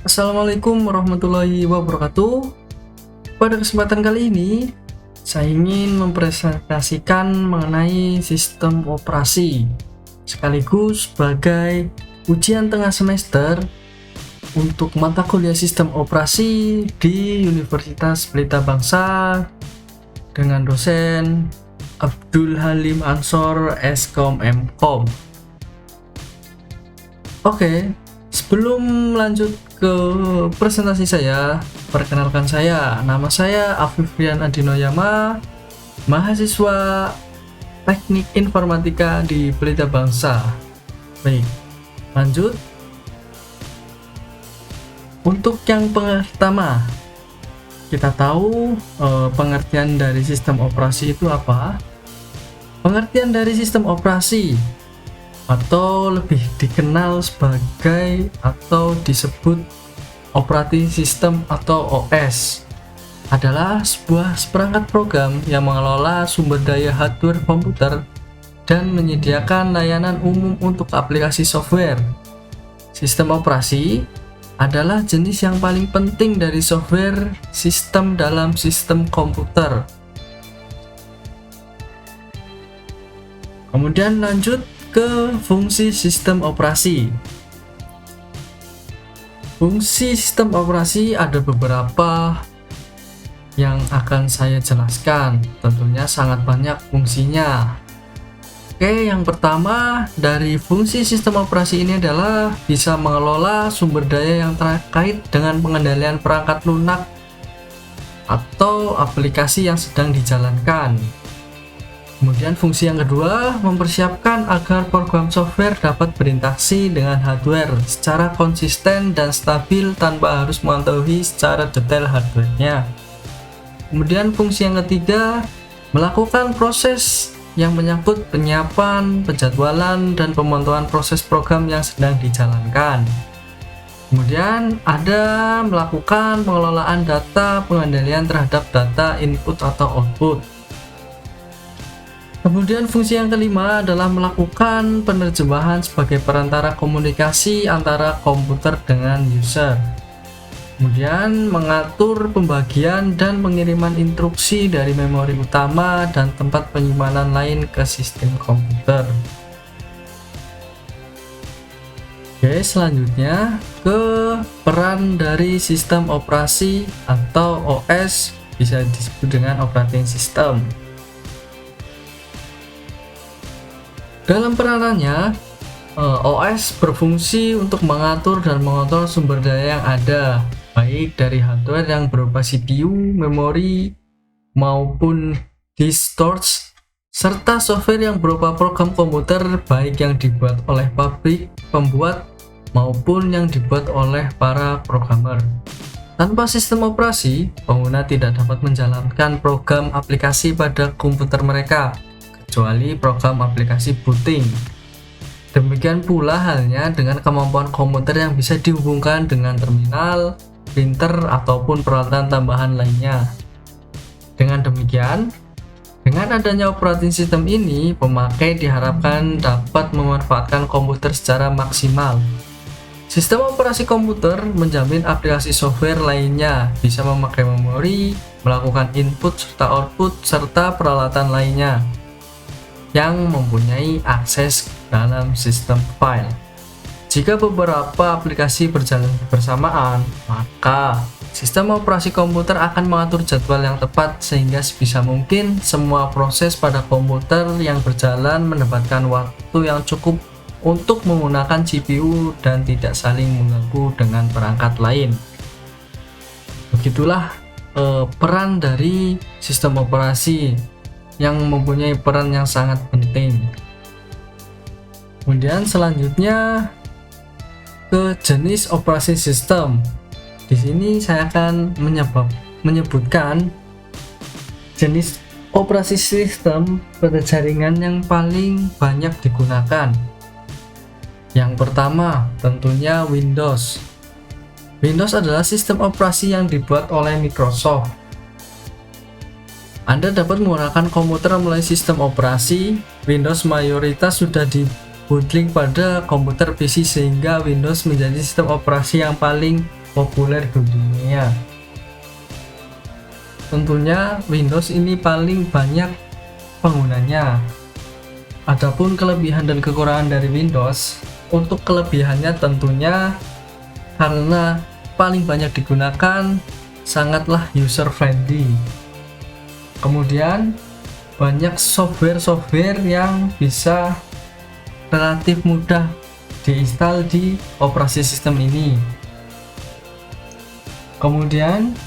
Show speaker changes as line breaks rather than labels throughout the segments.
Assalamualaikum warahmatullahi wabarakatuh. Pada kesempatan kali ini, saya ingin mempresentasikan mengenai sistem operasi, sekaligus sebagai ujian tengah semester untuk mata kuliah sistem operasi di Universitas Pelita Bangsa dengan dosen Abdul Halim Ansor Skom Mkom. Oke, sebelum lanjut ke presentasi saya, perkenalkan nama saya Afifrian Adinoyama, mahasiswa Teknik Informatika di Pelita Bangsa. Baik, lanjut. Untuk yang pertama, kita tahu pengertian dari sistem operasi itu apa? Pengertian dari sistem operasi atau lebih dikenal sebagai atau disebut operating system atau OS adalah sebuah perangkat program yang mengelola sumber daya hardware komputer dan menyediakan layanan umum untuk aplikasi software. Sistem operasi adalah jenis yang paling penting dari software sistem dalam sistem komputer. Kemudian lanjut ke fungsi sistem operasi. Fungsi sistem operasi ada beberapa yang akan saya jelaskan. Tentunya sangat banyak fungsinya. Oke, yang pertama dari fungsi sistem operasi ini adalah bisa mengelola sumber daya yang terkait dengan pengendalian perangkat lunak atau aplikasi yang sedang dijalankan. Kemudian fungsi yang kedua, mempersiapkan agar program software dapat berinteraksi dengan hardware secara konsisten dan stabil tanpa harus mengetahui secara detail hardware-nya. Kemudian fungsi yang ketiga, melakukan proses yang menyangkut penyiapan, penjadwalan, dan pemantauan proses program yang sedang dijalankan. Kemudian ada melakukan pengelolaan data, pengendalian terhadap data input atau output. Kemudian fungsi yang kelima adalah melakukan penerjemahan sebagai perantara komunikasi antara komputer dengan user. Kemudian mengatur pembagian dan pengiriman instruksi dari memori utama dan tempat penyimpanan lain ke sistem komputer. Oke, selanjutnya ke peran dari sistem operasi atau OS, bisa disebut dengan operating system. Dalam peranannya, OS berfungsi untuk mengatur dan mengontrol sumber daya yang ada, baik dari hardware yang berupa CPU, memori, maupun disk storage, serta software yang berupa program komputer baik yang dibuat oleh pabrik pembuat maupun yang dibuat oleh para programmer. Tanpa sistem operasi, pengguna tidak dapat menjalankan program aplikasi pada komputer mereka, kecuali program aplikasi booting. Demikian pula halnya dengan kemampuan komputer yang bisa dihubungkan dengan terminal, printer, ataupun peralatan tambahan lainnya. Dengan demikian, dengan adanya operating system ini, pemakai diharapkan dapat memanfaatkan komputer secara maksimal. Sistem operasi komputer menjamin aplikasi software lainnya bisa memakai memori, melakukan input serta output, serta peralatan lainnya yang mempunyai akses dalam sistem file. Jika beberapa aplikasi berjalan bersamaan, maka sistem operasi komputer akan mengatur jadwal yang tepat sehingga sebisa mungkin semua proses pada komputer yang berjalan mendapatkan waktu yang cukup untuk menggunakan CPU dan tidak saling mengganggu dengan perangkat lain. Begitulah peran dari sistem operasi yang mempunyai peran yang sangat penting. Kemudian selanjutnya ke jenis operasi sistem. Di sini saya akan menyebutkan jenis operasi sistem pada jaringan yang paling banyak digunakan. Yang pertama tentunya Windows. Windows adalah sistem operasi yang dibuat oleh Microsoft. Anda dapat menggunakan komputer melalui sistem operasi. Windows mayoritas sudah dibootling pada komputer PC sehingga Windows menjadi sistem operasi yang paling populer di dunia. Tentunya Windows ini paling banyak penggunanya. Adapun kelebihan dan kekurangan dari Windows, untuk kelebihannya tentunya karena paling banyak digunakan, sangatlah user friendly. Kemudian banyak software-software yang bisa relatif mudah diinstal di operasi sistem ini. Kemudian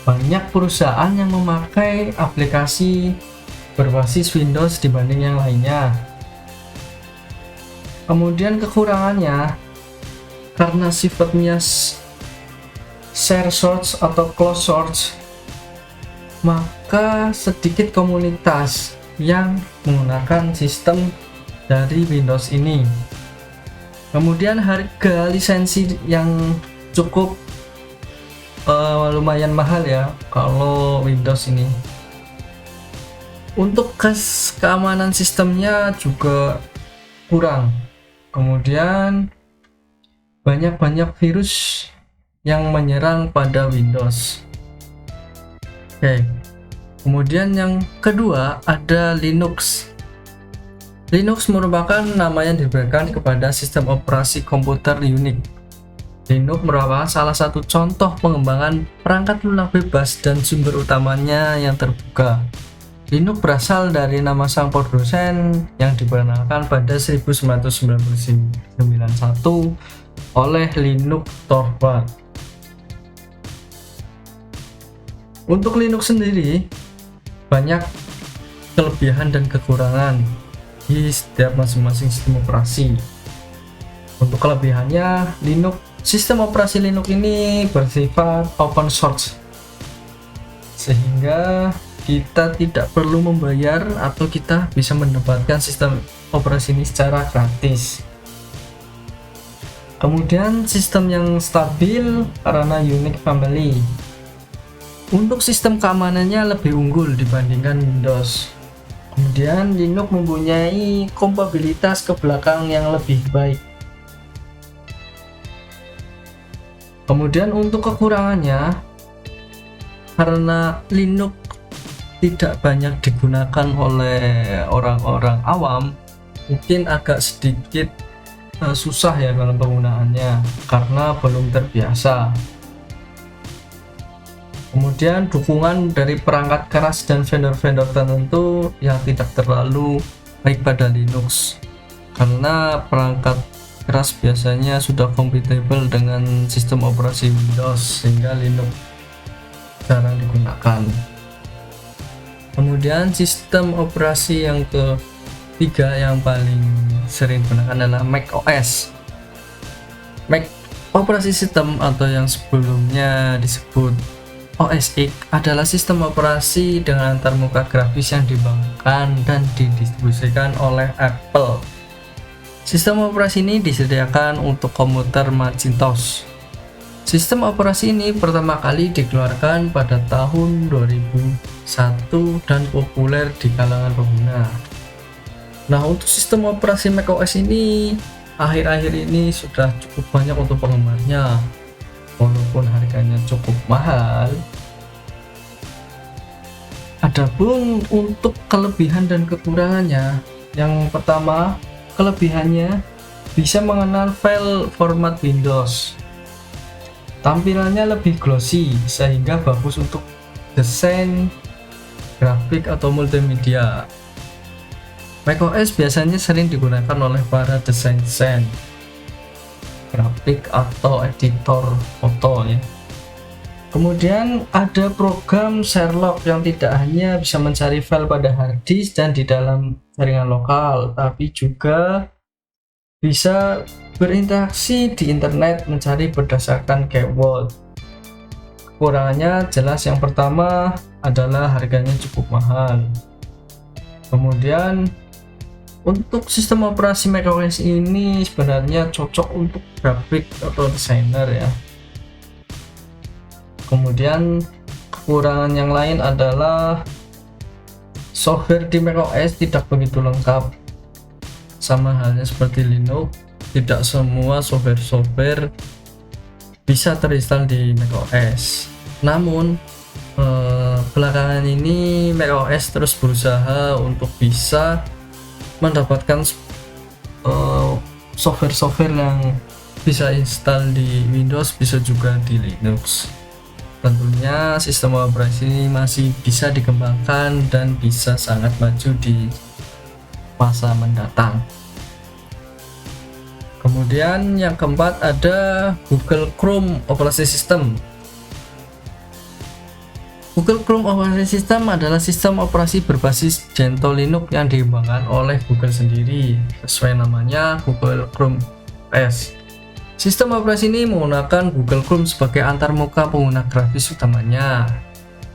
banyak perusahaan yang memakai aplikasi berbasis Windows dibanding yang lainnya. Kemudian kekurangannya karena sifatnya share source atau closed source, maka sedikit komunitas yang menggunakan sistem dari Windows ini. Kemudian harga lisensi yang cukup lumayan mahal ya kalau Windows ini. Untuk keamanan sistemnya juga kurang. Kemudian banyak virus yang menyerang pada Windows. Oke. Kemudian yang kedua ada Linux. Linux merupakan nama yang diberikan kepada sistem operasi komputer Unix. Linux merupakan salah satu contoh pengembangan perangkat lunak bebas dan sumber utamanya yang terbuka. Linux berasal dari nama sang produsen yang diperkenalkan pada 1991 oleh Linus Torvalds. Untuk Linux sendiri banyak kelebihan dan kekurangan di setiap masing-masing sistem operasi. Untuk kelebihannya, sistem operasi Linux ini bersifat open source, sehingga kita tidak perlu membayar atau kita bisa mendapatkan sistem operasi ini secara gratis. Kemudian sistem yang stabil karena Unix family. Untuk sistem keamanannya lebih unggul dibandingkan Windows. Kemudian Linux mempunyai kompatibilitas ke belakang yang lebih baik. Kemudian untuk kekurangannya, karena Linux tidak banyak digunakan oleh orang-orang awam, mungkin agak sedikit susah ya dalam penggunaannya karena belum terbiasa. Kemudian dukungan dari perangkat keras dan vendor-vendor tertentu yang tidak terlalu baik pada Linux, karena perangkat keras biasanya sudah compatible dengan sistem operasi Windows sehingga Linux jarang digunakan. Kemudian sistem operasi yang ketiga yang paling sering digunakan adalah Mac OS. Mac operasi sistem atau yang sebelumnya disebut OS X adalah sistem operasi dengan antarmuka grafis yang dikembangkan dan didistribusikan oleh Apple. Sistem operasi ini disediakan untuk komputer Macintosh. Sistem operasi ini pertama kali dikeluarkan pada tahun 2001 dan populer di kalangan pengguna. Nah, untuk sistem operasi macOS ini akhir-akhir ini sudah cukup banyak untuk penggemarnya, walaupun harganya cukup mahal. Adapun untuk kelebihan dan kekurangannya, yang pertama, kelebihannya bisa mengenal file format Windows. Tampilannya lebih glossy sehingga bagus untuk desain, grafik atau multimedia. macOS biasanya sering digunakan oleh para desain grafik atau editor foto ya. Kemudian ada program Sherlock yang tidak hanya bisa mencari file pada hard disk dan di dalam jaringan lokal, tapi juga bisa berinteraksi di internet mencari berdasarkan keyword. Kekurangannya jelas yang pertama adalah harganya cukup mahal. Kemudian untuk sistem operasi macOS ini sebenarnya cocok untuk grafik atau desainer ya. Kemudian kekurangan yang lain adalah software di macOS tidak begitu lengkap. Sama halnya seperti Linux, tidak semua software bisa terinstall di macOS. Namun belakangan ini macOS terus berusaha untuk bisa mendapatkan software-software yang bisa install di Windows, bisa juga di Linux. Tentunya sistem operasi ini masih bisa dikembangkan dan bisa sangat maju di masa mendatang. Kemudian yang keempat ada Google Chrome Operasi System. Google Chrome Operasi System adalah sistem operasi berbasis Gentoo Linux yang dikembangkan oleh Google sendiri. Sesuai namanya, Google Chrome OS. Sistem operasi ini menggunakan Google Chrome sebagai antarmuka pengguna grafis utamanya.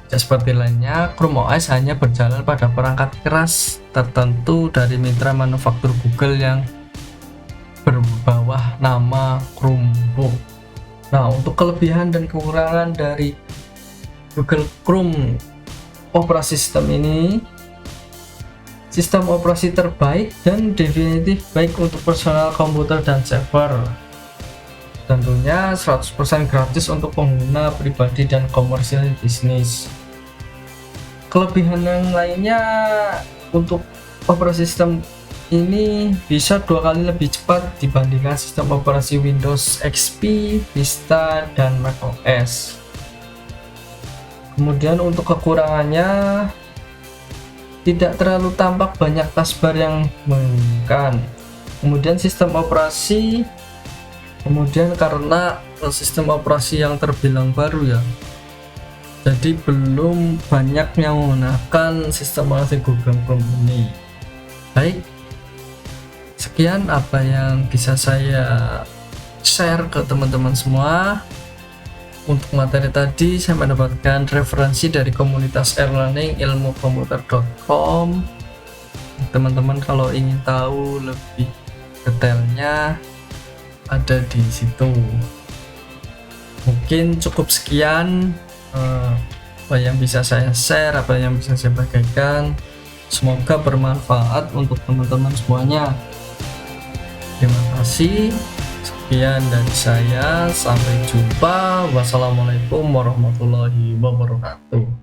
Tidak seperti lainnya, Chrome OS hanya berjalan pada perangkat keras tertentu dari mitra manufaktur Google yang berbawah nama Chromebook. Nah, untuk kelebihan dan kekurangan dari Google Chrome operasi sistem ini, sistem operasi terbaik dan definitif baik untuk personal komputer dan server. Tentunya 100% gratis untuk pengguna pribadi dan komersial bisnis. Kelebihan yang lainnya, untuk operasi sistem ini bisa 2 kali lebih cepat dibandingkan sistem operasi Windows XP, Vista, dan macOS. Kemudian untuk kekurangannya, tidak terlalu tampak banyak taskbar yang membingungkan. Kemudian sistem operasi, karena sistem operasi yang terbilang baru ya, jadi belum banyak yang menggunakan sistem operasi Google Chrome ini. Baik, sekian apa yang bisa saya share ke teman-teman semua. Untuk materi tadi saya mendapatkan referensi dari komunitas e-learning ilmukomputer.com. Teman-teman kalau ingin tahu lebih detailnya ada di situ. Mungkin cukup sekian apa yang bisa saya share, apa yang bisa saya bagikan. Semoga bermanfaat untuk teman-teman semuanya. Terima kasih. Sekian dari saya, sampai jumpa. Wassalamualaikum warahmatullahi wabarakatuh.